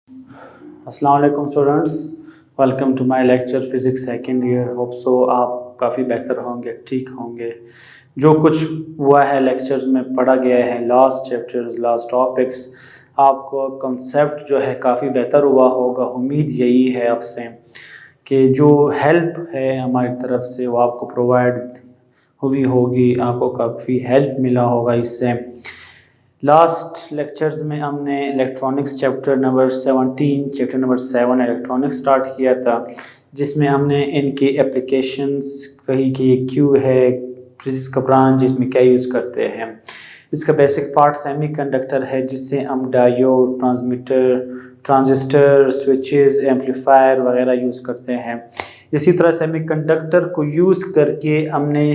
अस्सलाम वालेकुम students, welcome to my lecture physics second year. Hope so आप काफ़ी बेहतर होंगे, ठीक होंगे। जो कुछ हुआ है लेक्चर्स में पढ़ा गया है, लास्ट चैप्टर्स, लास्ट टॉपिक्स, आपको कॉन्सेप्ट जो है काफ़ी बेहतर हुआ होगा। उम्मीद यही है आपसे कि जो हेल्प है हमारी तरफ से वो आपको प्रोवाइड हुई होगी, आपको काफ़ी हेल्प मिला होगा इससे। लास्ट लेक्चर्स में हमने electronics chapter number 7 electronics start किया था, जिसमें हमने इनकी एप्लीकेशंस कही कि ये क्यों है, फिजिक्स का ब्रांच जिसमें क्या यूज़ करते हैं। इसका बेसिक पार्ट सेमीकंडक्टर है, जिससे हम diode, transmitter, transistor, switches, amplifier वगैरह यूज़ करते हैं। इसी तरह सेमीकंडक्टर को यूज़ करके हमने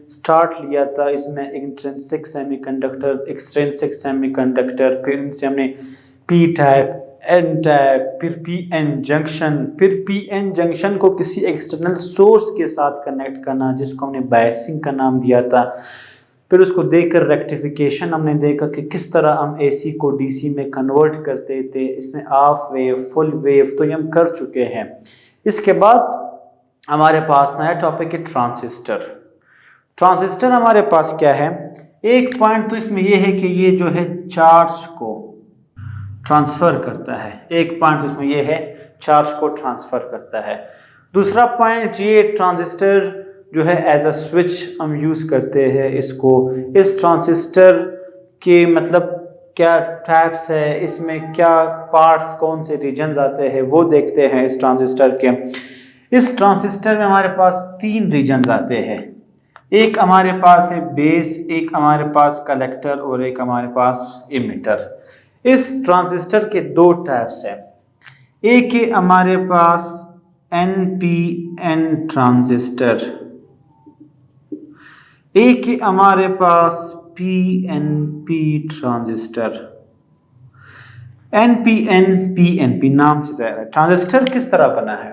स्टार्ट लिया था इसमें इंट्रिंसिक सेमीकंडक्टर, एक्सट्रिंसिक सेमीकंडक्टर, फिर इनसे हमने पी टाइप, एन टाइप, फिर पी एन जंक्शन, फिर पी एन जंक्शन को किसी एक्सटर्नल सोर्स के साथ कनेक्ट करना, जिसको हमने बायसिंग का नाम दिया था। फिर उसको देखकर रेक्टिफिकेशन हमने देखा कि किस तरह हम एसी को डीसी में कन्वर्ट करते थे। इसमें हाफ वेव, फुल वेव तो ये हम कर चुके हैं। इसके बाद हमारे पास नया टॉपिक है ट्रांजिस्टर। ट्रांजिस्टर हमारे पास क्या है, एक पॉइंट तो इसमें यह है कि ये जो है चार्ज को ट्रांसफर करता है। एक पॉइंट इसमें यह है, चार्ज को ट्रांसफर करता है। दूसरा पॉइंट ये ट्रांजिस्टर जो है एज अ स्विच हम यूज करते हैं इसको। इस ट्रांजिस्टर के मतलब क्या टाइप्स है, इसमें क्या पार्ट्स, कौन से रीजन्स आते हैं वो देखते हैं इस ट्रांजिस्टर के। इस ट्रांजिस्टर में हमारे पास 3 रीजन्स आते हैं। एक हमारे पास है बेस, एक हमारे पास कलेक्टर और एक हमारे पास इमिटर। इस ट्रांजिस्टर के 2 टाइप्स हैं। एक है हमारे पास NPN ट्रांजिस्टर, एक है हमारे पास PNP ट्रांजिस्टर। NPN PNP नाम से जाहिर है। ट्रांजिस्टर किस तरह बना है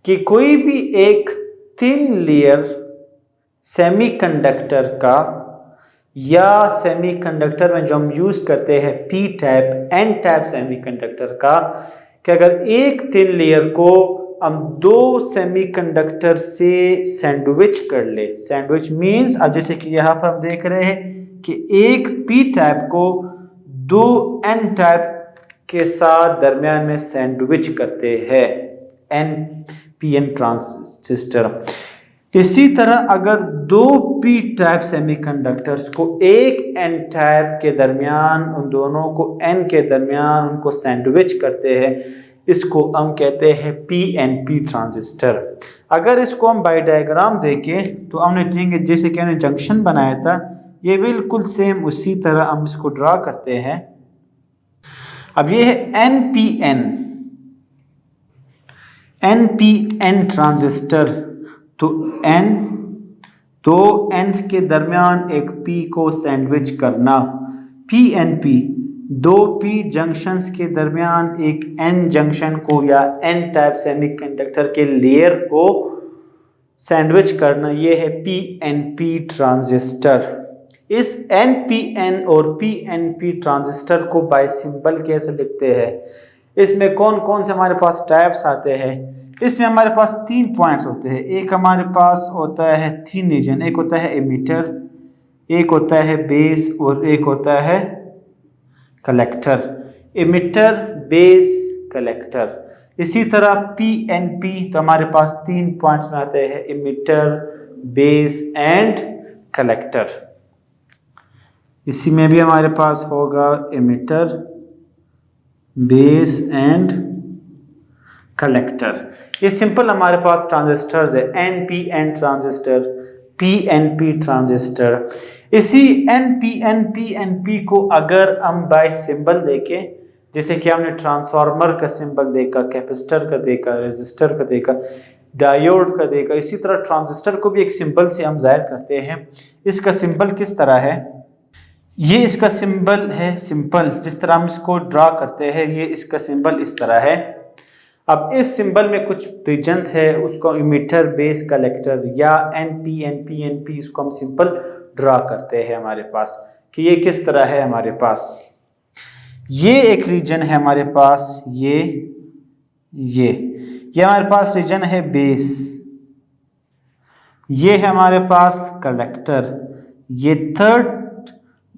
कि कोई भी एक थिन लेयर सेमीकंडक्टर का, या सेमीकंडक्टर में जो हम यूज करते हैं P type, N type semiconductor का, कि अगर एक थिन लेयर को हम 2 सेमीकंडक्टर से सैंडविच कर ले। सैंडविच मींस अब जैसे कि यहाँ पर हम देख रहे हैं कि एक पी टाइप को 2 एन टाइप के साथ दरमियान में सैंडविच करते हैं, NPN ट्रांजिस्टर। इसी तरह अगर 2 पी टाइप सेमीकंडक्टर्स को एक एन टाइप के दरमियान, उन दोनों को एन के दरमियान उनको सैंडविच करते हैं, इसको हम कहते हैं PNP ट्रांजिस्टर। अगर इसको हम बाय डायग्राम देखें तो हमने देखेंगे जैसे कि हमने जंक्शन बनाया था, ये बिल्कुल सेम उसी तरह हम इसको ड्रा करते हैं। अब ये है NPN ट्रांजिस्टर। तो N, 2 एन के दरमियान एक P को सैंडविच करना। PNP, 2 P जंक्शंस के दरमियान एक N जंक्शन को या N टाइप सेमीकंडक्टर के लेयर को सैंडविच करना। ये है PNP ट्रांजिस्टर। इस NPN और PNP ट्रांजिस्टर को बाय सिंबल कैसे लिखते हैं, इसमें कौन कौन से हमारे पास टाइप्स आते हैं। इसमें हमारे पास 3 पॉइंट्स होते हैं। एक हमारे पास होता है थिन रीजन, एक होता है एमिटर, एक होता है बेस और एक होता है कलेक्टर। Emitter, base, collector. इसी तरह PNP तो हमारे पास 3 पॉइंट्स में आते हैं, एमिटर, बेस एंड कलेक्टर। इसी में भी हमारे पास होगा एमिटर, बेस एंड कलेक्टर। ये सिंपल हमारे पास ट्रांजिस्टर्स है, NPN ट्रांजिस्टर, PNP ट्रांजिस्टर। इसी NPN PNP को अगर हम बाय सिंबल देखें, जैसे कि हमने ट्रांसफार्मर का सिंबल देखा, कैपेसिटर का देखा, रेजिस्टर का देखा, डायोड का देखा, इसी तरह ट्रांजिस्टर को भी एक सिंबल से हम जाहिर करते हैं। इसका सिंबल किस तरह है, ये इसका सिंबल है सिंपल, जिस तरह हम इसको ड्रा करते हैं, ये इसका सिंबल इस तरह है। अब इस सिंबल में कुछ रीजन्स है, उसको इमिटर, बेस, कलेक्टर या NPN PNP, इसको हम सिंपल ड्रा करते हैं हमारे पास कि ये किस तरह है हमारे पास। ये एक रीजन है हमारे पास, ये हमारे पास रीजन है बेस, ये है हमारे पास कलेक्टर, ये थर्ड,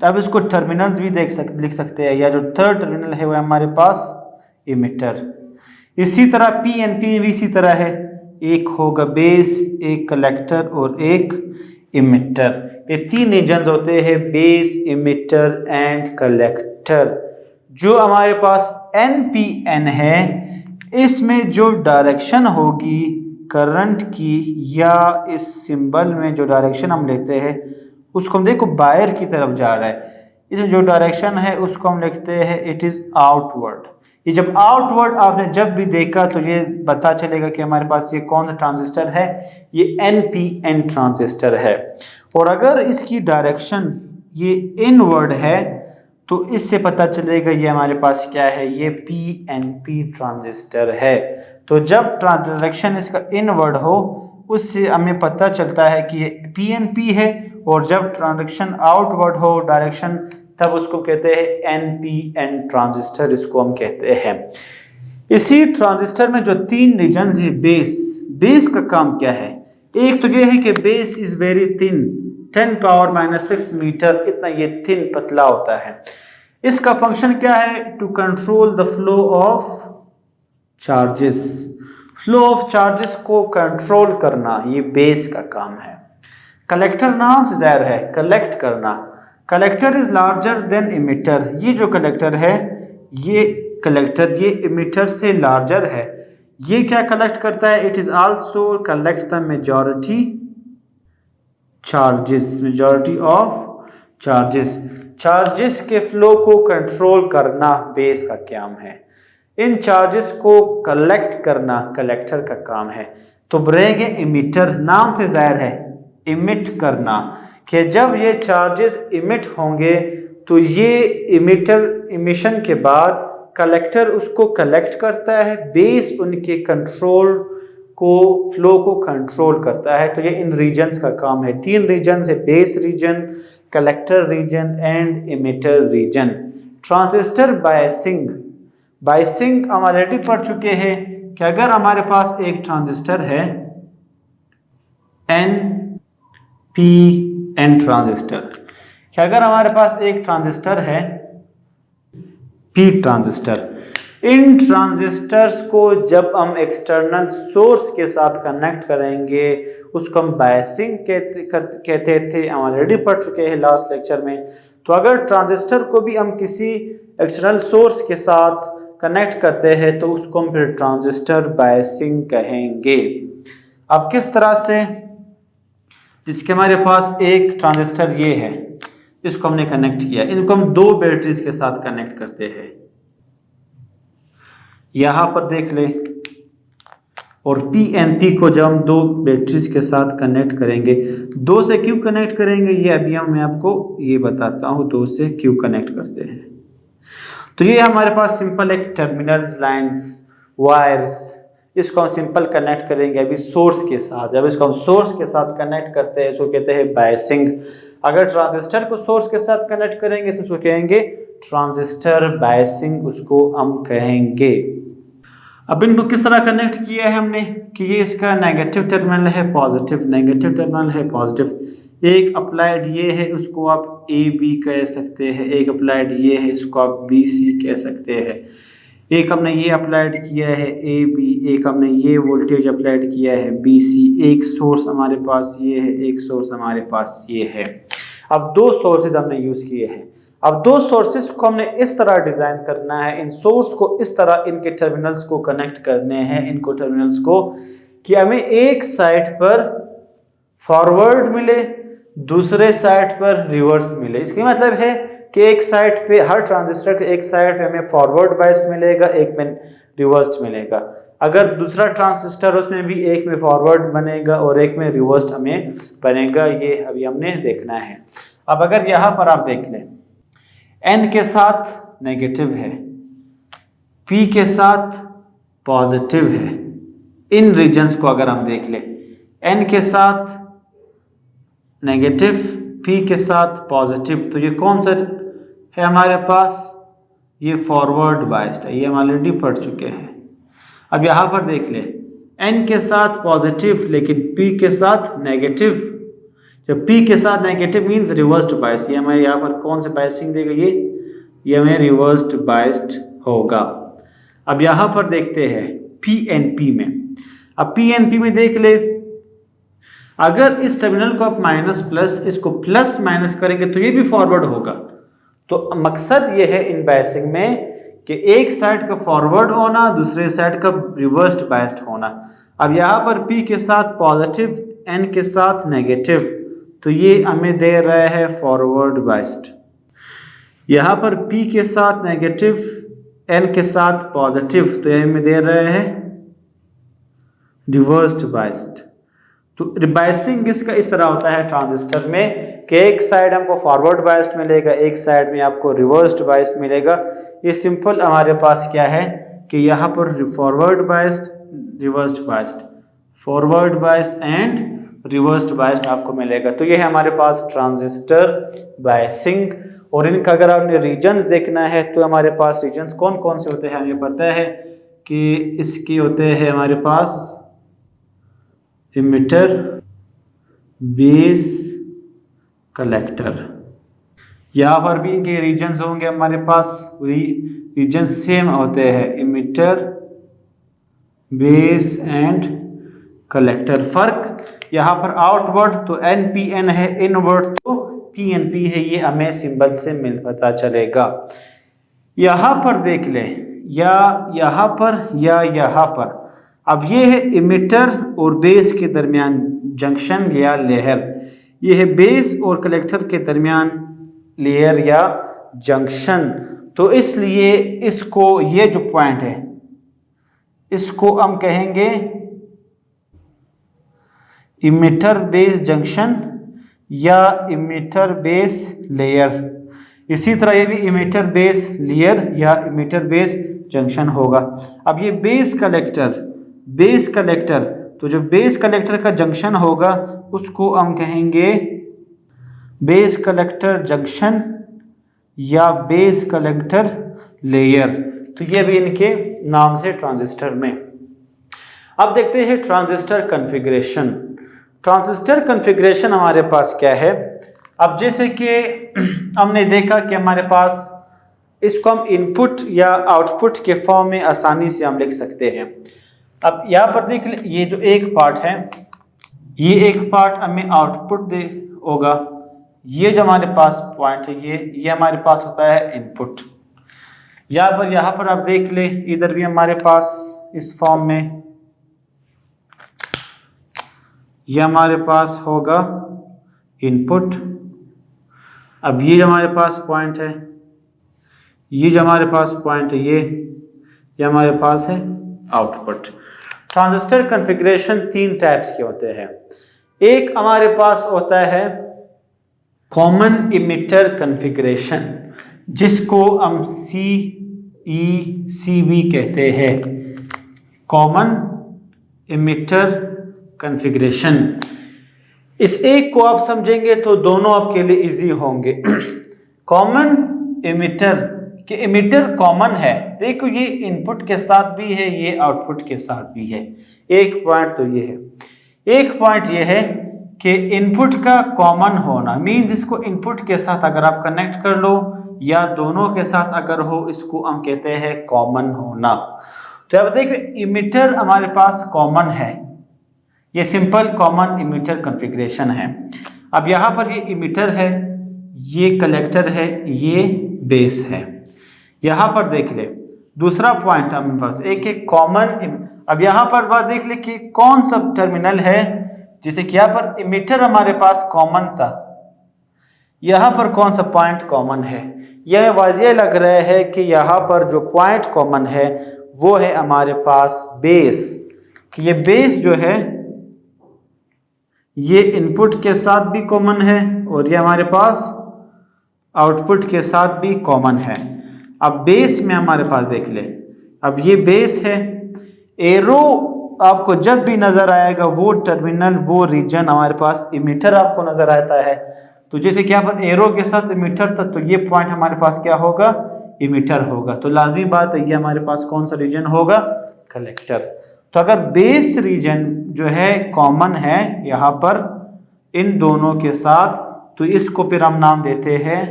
अब इसको टर्मिनल्स भी लिख सकते हैं, या जो थर्ड टर्मिनल है वो हमारे पास इमिटर। इसी तरह पी एन पी भी इसी तरह है, एक होगा बेस, एक कलेक्टर और एक इमिटर। ये तीन रीजन्स होते हैं, बेस, इमिटर एंड कलेक्टर। जो हमारे पास NPN है, इसमें जो डायरेक्शन होगी करंट की, या इस सिंबल में जो डायरेक्शन हम लेते हैं उसको हम देखो बाहर की तरफ जा रहा है, इसमें जो डायरेक्शन है उसको हम लिखते हैं इट इज आउटवर्ड। ये जब आउटवर्ड आपने जब भी देखा तो ये पता चलेगा कि हमारे पास ये कौन सा ट्रांजिस्टर है, ये NPN ट्रांजिस्टर है। और अगर इसकी डायरेक्शन ये इनवर्ड है तो इससे पता चलेगा ये हमारे पास क्या है, ये PNP ट्रांजिस्टर है। तो जब डायरेक्शन इसका इनवर्ड हो उससे हमें पता चलता है कि ये PNP है, और जब डायरेक्शन आउटवर्ड हो डायरेक्शन तब उसको कहते हैं NPN ट्रांजिस्टर, इसको हम कहते हैं। इसी ट्रांजिस्टर में जो तीन रीजन्स है, बेस का काम क्या है, एक तो ये है कि base is very thin, 10⁻⁻⁶ meter, इतना ये थिन पतला होता है। इसका फंक्शन क्या है, to control the flow of charges, flow of charges को कंट्रोल करना, ये बेस का काम है। कलेक्टर नाम से जाहिर है कलेक्ट करना, collector is larger than emitter, ये जो कलेक्टर है ये कलेक्टर ये इमिटर से लार्जर है। ये क्या कलेक्ट करता है, it is also collect the majority charges, majority of charges, charges के फ्लो को कंट्रोल करना बेस का काम है। इन चार्जेस को कलेक्ट करना कलेक्टर का काम है। तो रहेंगे इमिटर, नाम से जाहिर है इमिट करना, कि जब ये चार्जेस इमिट होंगे तो ये इमिशन के बाद कलेक्टर उसको कलेक्ट करता है, बेस उनके कंट्रोल को फ्लो को कंट्रोल करता है। तो ये इन रीजन्स का काम है, तीन रीजन्स है, base region, collector region and emitter region. Transistor biasing, biasing हम ऑलरेडी पढ़ चुके हैं कि अगर हमारे पास एक ट्रांजिस्टर है NPN ट्रांजिस्टर, कि अगर हमारे पास एक ट्रांजिस्टर है P ट्रांजिस्टर, इन ट्रांजिस्टर्स को जब हम एक्सटर्नल सोर्स के साथ कनेक्ट करेंगे उसको हम बायसिंग कहते थे, हम ऑलरेडी पढ़ चुके हैं लास्ट लेक्चर में। तो अगर ट्रांजिस्टर को भी हम किसी एक्सटर्नल सोर्स के साथ कनेक्ट करते हैं तो उसको हम फिर ट्रांजिस्टर बायसिंग कहेंगे। अब किस तरह से, जिसके हमारे पास एक ट्रांजिस्टर ये है, इसको हमने कनेक्ट किया, इनको हम दो बैटरीज के साथ कनेक्ट करते हैं, यहां पर देख ले, और PNP को जब हम दो बैटरीज के साथ कनेक्ट करेंगे, दो से क्यों कनेक्ट करेंगे ये अभी मैं आपको ये बताता हूं, दो से क्यों कनेक्ट करते हैं। तो ये हमारे पास सिंपल एक टर्मिनल्स, लाइंस, वायर्स, इसको हम सिंपल कनेक्ट करेंगे अभी सोर्स के साथ। जब इसको हम सोर्स के साथ कनेक्ट करते हैं इसको कहते हैं बायसिंग। अगर ट्रांजिस्टर को सोर्स के साथ कनेक्ट करेंगे तो उसको कहेंगे ट्रांजिस्टर बायसिंग, उसको हम कहेंगे। अब इनको किस तरह कनेक्ट किया है हमने, कि ये इसका नेगेटिव टर्मिनल है, पॉजिटिव, नेगेटिव टर्मिनल है, पॉजिटिव, एक अप्लाइड ये है उसको आप AB कह सकते हैं, एक अप्लाइड ये है इसको आप BC कह सकते हैं, एक हमने ये अप्लाइड किया है AB, एक हमने ये वोल्टेज अप्लाइड किया है BC, एक सोर्स हमारे पास ये है, एक सोर्स हमारे पास ये है। अब दो सोर्सेज हमने यूज किए हैं, अब दो सोर्सेज को हमने इस तरह डिजाइन करना है, इन सोर्स को इस तरह इनके टर्मिनल्स को कनेक्ट करने हैं, इनको टर्मिनल्स को, कि हमें एक साइड पर फॉरवर्ड मिले, दूसरे साइड पर रिवर्स मिले। इसका मतलब है कि एक साइड पे, हर ट्रांजिस्टर के एक साइड पे हमें फॉरवर्ड बायस मिलेगा, एक में रिवर्स मिलेगा। अगर दूसरा ट्रांजिस्टर उसमें भी एक में फॉरवर्ड बनेगा और एक में रिवर्स हमें बनेगा, ये अभी हमने देखना है। अब अगर यहाँ पर आप देख लें, N के साथ नेगेटिव है, P के साथ पॉजिटिव है, इन रीजन्स को अगर हम देख लें, N के साथ नेगेटिव, P के साथ पॉजिटिव, तो ये कौन सा है हमारे पास, ये फॉरवर्ड बायस्ड है, ये हम ऑलरेडी पढ़ चुके हैं। अब यहाँ पर देख ले, n के साथ पॉजिटिव लेकिन p के साथ नेगेटिव। जब p के साथ नेगेटिव मीन्स रिवर्स्ड बायस, ये हमें यहाँ पर कौन से बायसिंग देगा, ये हमें रिवर्स्ड बायस्ड होगा। अब यहाँ पर देखते हैं PNP में। अब PNP में देख ले, अगर इस टर्मिनल को आप माइनस प्लस, इसको प्लस माइनस करेंगे तो ये भी फॉरवर्ड होगा। तो मकसद ये है इन बायसिंग में कि एक साइड का फॉरवर्ड होना, दूसरे साइड का रिवर्स्ड बायस्ड होना। अब यहाँ पर P के साथ पॉजिटिव, N के साथ नेगेटिव, तो ये हमें दे रहा है फॉरवर्ड बायस्ड। यहाँ पर P के साथ नेगेटिव, N के साथ पॉजिटिव, तो ये हमें दे रहा है रिवर्स्ड बायस्ड। तो बायसिंग इसका इस तरह होता है ट्रांजिस्टर में कि एक साइड हमको फॉरवर्ड बायस्ड मिलेगा, एक साइड में आपको रिवर्स्ड बायस्ड मिलेगा। ये सिंपल हमारे पास क्या है कि यहाँ पर forward biased, reversed biased, forward biased and reversed biased आपको मिलेगा। तो ये है हमारे पास ट्रांजिस्टर बायसिंग। और इनका अगर आपने रीजन्स देखना है तो हमारे पास रीजन्स कौन कौन से होते हैं हमें पता है कि इसके होते हैं हमारे पास इमिटर, बेस, कलेक्टर। यहाँ पर भी इनके रीजन्स होंगे हमारे पास, रीजन सेम होते हैं, इमिटर, बेस एंड कलेक्टर। फर्क यहाँ पर आउटवर्ड तो NPN है, इनवर्ड तो PNP है, ये हमें सिंबल से मिल पता चलेगा। यहाँ पर देख ले, या यहाँ पर या यहाँ पर, अब ये है इमिटर और बेस के दरमियान जंक्शन या लेयर, ये है बेस और कलेक्टर के दरमियान लेयर या जंक्शन। तो इसलिए इसको, ये जो पॉइंट है इसको हम कहेंगे इमिटर बेस जंक्शन या इमिटर बेस लेयर। इसी तरह ये भी इमिटर बेस लेयर या इमिटर बेस जंक्शन होगा। अब ये बेस कलेक्टर, तो जो बेस कलेक्टर का जंक्शन होगा उसको हम कहेंगे बेस कलेक्टर जंक्शन या बेस कलेक्टर लेयर। तो ये भी इनके नाम से ट्रांजिस्टर में। अब देखते हैं ट्रांजिस्टर कॉन्फ़िगरेशन। ट्रांजिस्टर कॉन्फ़िगरेशन हमारे पास क्या है। अब जैसे कि हमने देखा कि हमारे पास इसको हम इनपुट या आउटपुट के फॉर्म में आसानी से हम लिख सकते हैं। अब यहाँ पर देख ले, ये जो एक पार्ट है, ये एक पार्ट हमें आउटपुट दे होगा, ये जो हमारे पास पॉइंट है ये हमारे पास होता है इनपुट। यहाँ पर आप देख ले, इधर भी हमारे पास इस फॉर्म में ये हमारे पास होगा इनपुट। अब ये जो हमारे पास पॉइंट है, ये जो हमारे पास पॉइंट है, ये हमारे पास है आउटपुट। ट्रांजिस्टर कॉन्फ़िगरेशन 3 टाइप्स के होते हैं। एक हमारे पास होता है कॉमन इमिटर कॉन्फ़िगरेशन, जिसको हम CECB कहते हैं, कॉमन इमिटर कॉन्फ़िगरेशन। इस एक को आप समझेंगे तो दोनों आपके लिए इजी होंगे। कॉमन इमिटर कि इमिटर कॉमन है, देखो ये इनपुट के साथ भी है, ये आउटपुट के साथ भी है। एक पॉइंट तो ये है, एक पॉइंट ये है कि इनपुट का कॉमन होना मीन्स इसको इनपुट के साथ अगर आप कनेक्ट कर लो या दोनों के साथ अगर हो, इसको हम कहते हैं कॉमन होना। तो अब देखो इमिटर हमारे पास कॉमन है, ये सिंपल कॉमन इमिटर कॉन्फ़िगरेशन है। अब यहाँ पर ये इमिटर है, ये कलेक्टर है, ये बेस है। यहाँ पर देख ले दूसरा पॉइंट हमारे पास एक कॉमन। अब यहाँ पर बात देख ले कि कौन सा टर्मिनल है, जैसे कि यहाँ पर इमिटर हमारे पास कॉमन था, यहाँ पर कौन सा पॉइंट कॉमन है। यह वाज़िह लग रहा है कि यहाँ पर जो पॉइंट कॉमन है वो है हमारे पास बेस, कि ये बेस जो है ये इनपुट के साथ भी कॉमन है और ये हमारे पास आउटपुट के साथ भी कॉमन है। अब बेस में हमारे पास देख ले, अब ये बेस है, एरो आपको जब भी नजर आएगा वो टर्मिनल वो रीजन हमारे पास इमिटर आपको नजर आता है। तो जैसे कि यहाँ पर एरो के साथ इमिटर था, तो ये पॉइंट हमारे पास क्या होगा, इमिटर होगा। तो लाजमी बात है ये हमारे पास कौन सा रीजन होगा, कलेक्टर। तो अगर बेस रीजन जो है कॉमन है यहाँ पर इन दोनों के साथ, तो इसको फिर हम नाम देते हैं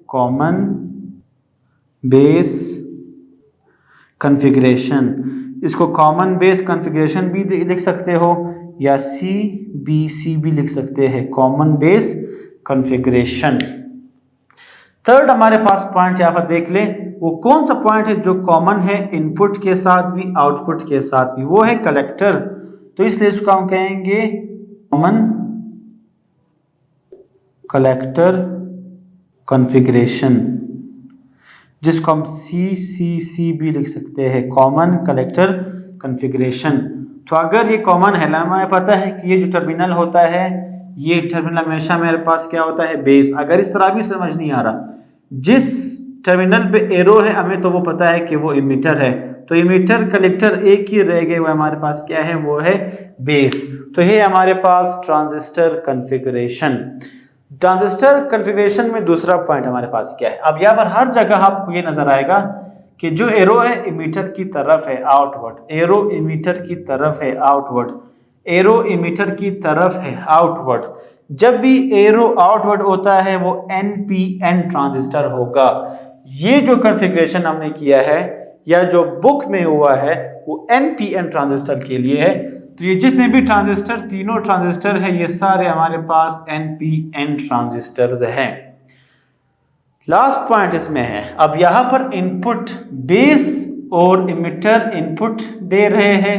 कॉमन बेस कॉन्फ़िगरेशन। इसको कॉमन बेस कॉन्फ़िगरेशन भी लिख सकते हो या CBC भी लिख सकते हैं, कॉमन बेस कॉन्फ़िगरेशन। थर्ड हमारे पास पॉइंट यहाँ पर देख ले, वो कौन सा पॉइंट है जो कॉमन है इनपुट के साथ भी आउटपुट के साथ भी, वो है कलेक्टर। तो इसलिए इसको हम कहेंगे कॉमन कलेक्टर कॉन्फ़िगरेशन, जिसको हम CCC भी लिख सकते हैं, कॉमन कलेक्टर कॉन्फ़िगरेशन। तो अगर ये कॉमन है, हमें पता है कि ये जो टर्मिनल होता है, ये टर्मिनल हमेशा मेरे पास क्या होता है, बेस। अगर इस तरह भी समझ नहीं आ रहा, जिस टर्मिनल पे एरो है हमें तो वो पता है कि वो इमिटर है, तो इमिटर कलेक्टर एक ही रह गए, वो हमारे पास क्या है, वो है बेस। तो ये हमारे पास ट्रांजिस्टर कॉन्फ़िगरेशन। ट्रांजिस्टर कॉन्फ़िगरेशन में दूसरा पॉइंट हमारे पास क्या है, अब यहाँ पर हर जगह आपको ये नजर आएगा कि जो एरो है इमिटर की तरफ है आउटवर्ड, एरो इमिटर की तरफ है आउटवर्ड, एरो इमिटर की तरफ है आउटवर्ड। जब भी एरो आउटवर्ड होता है वो NPN ट्रांजिस्टर होगा। ये जो कॉन्फ़िगरेशन हमने किया है या जो बुक में हुआ है वो NPN ट्रांजिस्टर के लिए है। तो ये जितने भी ट्रांजिस्टर, तीनों ट्रांजिस्टर है, ये सारे हमारे पास NPN ट्रांजिस्टर्स हैं। लास्ट पॉइंट इसमें है, अब यहां पर इनपुट बेस और इमिटर इनपुट दे रहे हैं,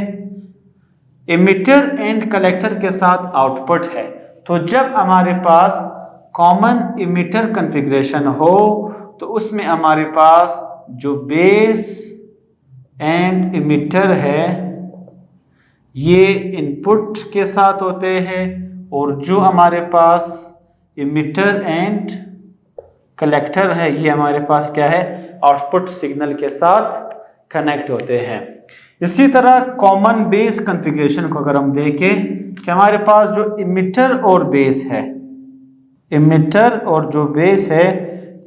इमिटर एंड कलेक्टर के साथ आउटपुट है। तो जब हमारे पास कॉमन इमिटर कॉन्फ़िगरेशन हो तो उसमें हमारे पास जो बेस एंड इमिटर है ये इनपुट के साथ होते हैं, और जो हमारे पास इमिटर एंड कलेक्टर है ये हमारे पास क्या है, आउटपुट सिग्नल के साथ कनेक्ट होते हैं। इसी तरह कॉमन बेस कॉन्फ़िगरेशन को अगर हम देखें कि हमारे पास जो इमिटर और बेस है, इमिटर और जो बेस है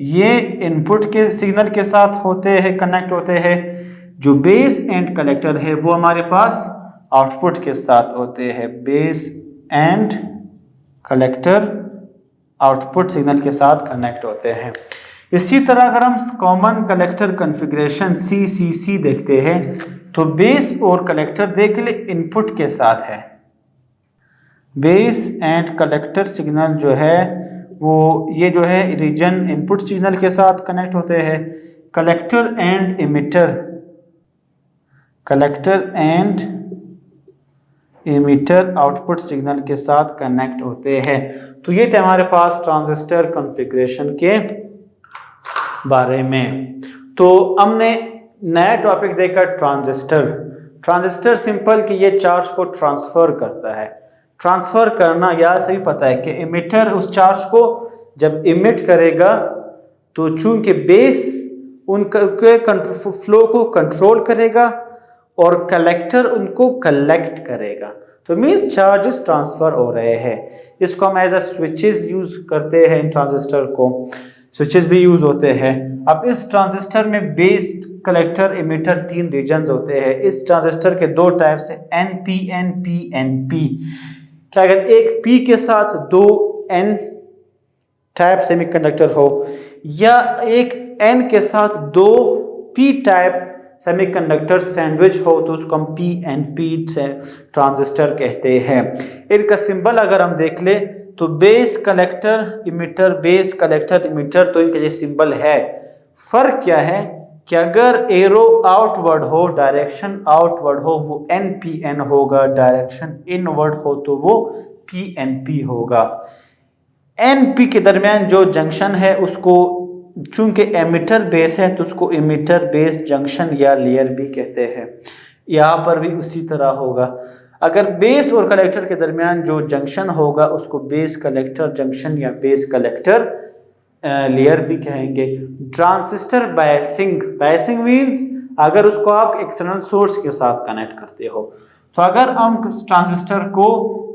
ये इनपुट के सिग्नल के साथ होते हैं, कनेक्ट होते हैं। जो बेस एंड कलेक्टर है वो हमारे पास आउटपुट के साथ होते हैं, base and collector output signal के साथ कनेक्ट होते हैं। इसी तरह अगर हम कॉमन कलेक्टर कॉन्फ़िगरेशन CCC देखते हैं तो बेस और कलेक्टर देख ले इनपुट के साथ है, बेस एंड कलेक्टर सिग्नल जो है वो ये जो है रीजन इनपुट सिग्नल के साथ कनेक्ट होते हैं, collector and emitter, collector and emitter output signal के साथ कनेक्ट होते हैं। तो ये थे हमारे पास ट्रांजिस्टर कॉन्फ़िगरेशन के बारे में। तो हमने नया टॉपिक देखा ट्रांजिस्टर। ट्रांजिस्टर सिंपल कि ये चार्ज को ट्रांसफर करता है। ट्रांसफर करना या सही पता है कि इमिटर उस चार्ज को जब इमिट करेगा तो चूंकि बेस उनके फ्लो को कंट्रोल करेगा और कलेक्टर उनको कलेक्ट करेगा, तो मींस चार्जेस ट्रांसफर हो रहे हैं। इसको हम एज अ स्विचेस यूज करते हैं, इन ट्रांजिस्टर को स्विचेस भी यूज होते हैं। अब इस ट्रांजिस्टर में बेस कलेक्टर इमिटर 3 रीजन्स होते हैं। इस ट्रांजिस्टर के 2 टाइप्स है, NPN PNP। क्या अगर एक P के साथ 2 N टाइप सेमीकंडक्टर हो या एक N के साथ 2 P टाइप सेमीकंडक्टर सैंडविच हो तो उसको हम PNP से ट्रांजिस्टर कहते हैं। इनका सिंबल अगर हम देख ले तो base collector emitter, base collector emitter, तो इनका ये सिंबल है। फर्क क्या है कि अगर एरो आउटवर्ड हो, डायरेक्शन आउटवर्ड हो वो NPN होगा, डायरेक्शन इनवर्ड हो तो वो PNP होगा। NP के दरमियान जो जंक्शन है उसको चूंकि एमिटर बेस है तो उसको इमिटर बेस जंक्शन या लेयर भी कहते हैं। यहाँ पर भी उसी तरह होगा। अगर बेस और कलेक्टर के दरमियान जो जंक्शन होगा उसको बेस कलेक्टर जंक्शन या बेस कलेक्टर लेयर भी कहेंगे। ट्रांजिस्टर बायसिंग, बायसिंग मींस अगर उसको आप एक्सटर्नल सोर्स के साथ कनेक्ट करते हो, तो अगर हम ट्रांजिस्टर को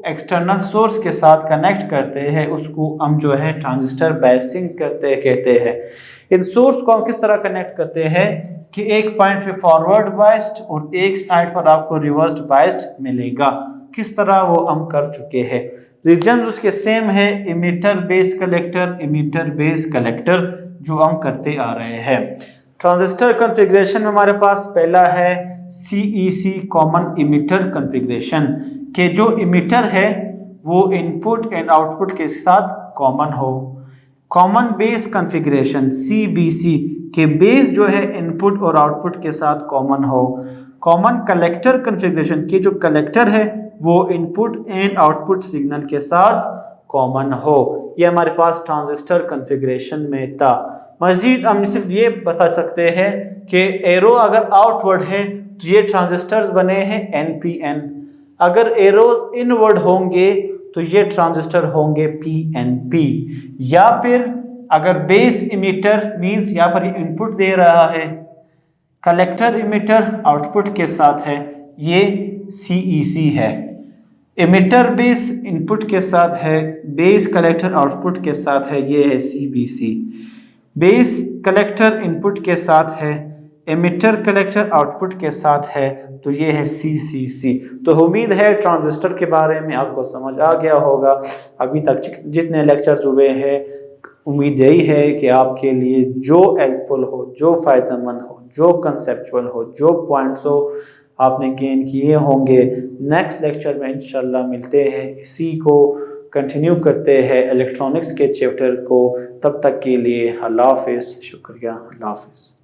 एक्सटर्नल सोर्स के साथ कनेक्ट करते हैं उसको हम जो है ट्रांजिस्टर बायसिंग कहते हैं। इन सोर्स को हम किस तरह कनेक्ट करते हैं कि एक पॉइंट पे फॉरवर्ड बायस्ड और एक साइड पर आपको रिवर्स्ड बायस्ड मिलेगा। किस तरह वो हम कर चुके हैं। रीजन उसके सेम है, emitter base collector, emitter base collector जो हम करते आ रहे हैं। ट्रांजिस्टर कॉन्फ़िगरेशन में हमारे पास पहला है CEC कॉमन इमिटर कॉन्फ़िगरेशन के जो इमिटर है वो इनपुट एंड आउटपुट के साथ कॉमन हो। कॉमन बेस कॉन्फ़िगरेशन CBC के बेस जो है इनपुट और आउटपुट के साथ कॉमन हो। कॉमन कलेक्टर कॉन्फ़िगरेशन के जो कलेक्टर है वो इनपुट एंड आउटपुट सिग्नल के साथ कॉमन हो। ये हमारे पास ट्रांजिस्टर कॉन्फ़िगरेशन में था। मजीद हम सिर्फ ये बता सकते हैं कि एरो अगर आउटवर्ड है तो ये ट्रांजिस्टर्स बने हैं NPN, अगर एरोज इनवर्ड होंगे तो ये ट्रांजिस्टर होंगे PNP। या फिर अगर बेस इमिटर मींस यहाँ पर इनपुट दे रहा है, कलेक्टर इमिटर आउटपुट के साथ है, ये CEC है। इमिटर बेस इनपुट के साथ है, बेस कलेक्टर आउटपुट के साथ है, ये है CBC। बेस कलेक्टर इनपुट के साथ है, एमिटर कलेक्टर आउटपुट के साथ है, तो ये है CCC। तो उम्मीद है ट्रांजिस्टर के बारे में आपको समझ आ गया होगा। अभी तक जितने लेक्चर्स हुए हैं उम्मीद यही है कि आपके लिए जो हेल्पफुल हो, जो फ़ायदेमंद हो, जो कंसेप्चुअल हो, जो पॉइंट्स हो आपने गेन किए होंगे। नेक्स्ट लेक्चर में इंशाल्लाह मिलते हैं, इसी को कंटिन्यू करते हैं इलेक्ट्रॉनिक्स के चैप्टर को। तब तक के लिए अल्लाह हाफ़िज़, शुक्रिया, अल्लाह हाफ़िज़।